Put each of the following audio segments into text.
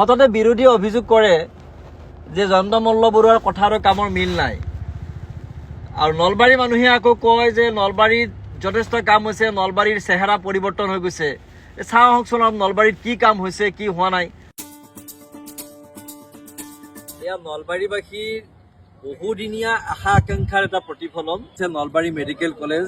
সততে বিৰোধীয়ে অভিযোগ কৰে যে জয়ন্ত মল্ল বৰুৱাৰ কথা আৰু কামৰ মিল নাই। আৰু নলবাৰীৰ মানুহে আকৌ কয় যে নলবাৰীত যথেষ্ট কাম হৈছে, নলবাৰীৰ চেহেৰা পৰিৱৰ্তন হৈ গৈছে। চাওঁ আহকচোন নলবাৰীত কি কাম হৈছে, কি হোৱা নাই। এয়া নলবাৰীবাসীৰ বহুদিনীয়া আশা আকাংক্ষাৰ এটা প্ৰতিফলন যে নলবাৰী মেডিকেল কলেজ।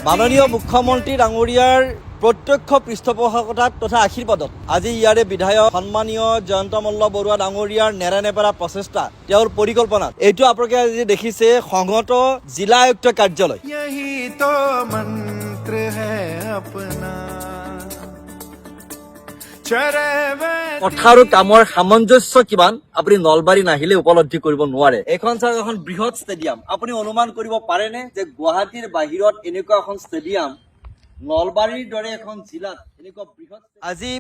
মাননীয় মুখ্যমন্ত্ৰী ডাঙৰীয়াৰ প্ৰত্যক্ষ পৃষ্ঠপোষকতাত তথা আশীৰ্বাদত আজি ইয়াৰে বিধায়ক সন্মানীয় জয়ন্ত মল্ল বৰুৱা ডাঙৰীয়াৰ নেৰানেপেৰা প্ৰচেষ্টা, তেওঁৰ পৰিকল্পনাত এইটো আপোনালোকে আজি দেখিছে সংহত জিলা আয়ুক্ত কাৰ্যালয়। কথা আৰু কামৰ সামঞ্জস্য কিমান আপুনি নলবাৰী নাহিলে উপলব্ধি কৰিব নোৱাৰে। এইখন চাওক এখন বৃহৎ ষ্টেডিয়াম। আপুনি অনুমান কৰিব পাৰেনে যে গুৱাহাটীৰ বাহিৰত এনেকুৱা এখন ষ্টেডিয়াম নলবাৰীৰ দৰে এখন জিলাত এনেকুৱা বৃহৎ। আজি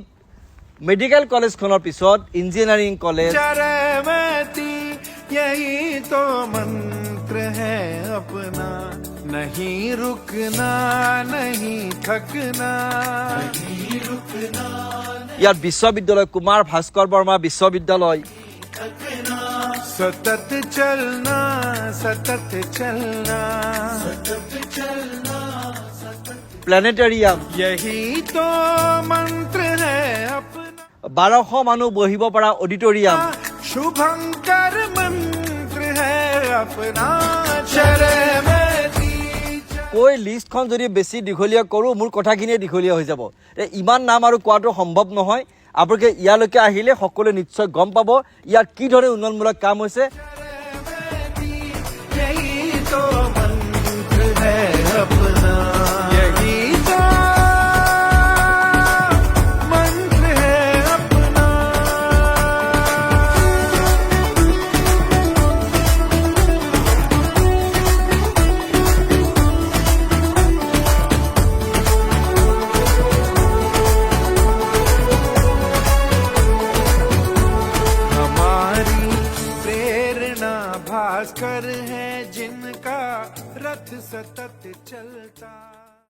মেডিকেল কলেজখনৰ পিছত ইঞ্জিনিয়াৰিং কলেজ, नहीं रुकना नहीं थकना ইয়াত বিশ্ববিদ্যালয়, কুমাৰ ভাস্কৰ বৰ্মা বিশ্ববিদ্যালয়, सतत चलना सतत चलना প্লেনেটৰিয়াম, यही तो मंत्र है अपना 1200 মানুহ বহিব পৰা অডিটৰিয়াম, शुभंकर मंत्र है अपना কৈ লিষ্টখন যদি বেছি দীঘলীয়া কৰোঁ মোৰ কথাখিনিয়ে দীঘলীয়া হৈ যাব। ইমান নাম আৰু কোৱাটো সম্ভৱ নহয়। আপোনালোকে ইয়ালৈকে আহিলে সকলোৱে নিশ্চয় গম পাব ইয়াত কি ধৰণে উন্নয়নমূলক কাম হৈছে। भास्कर है जिनका रथ सतत चलता।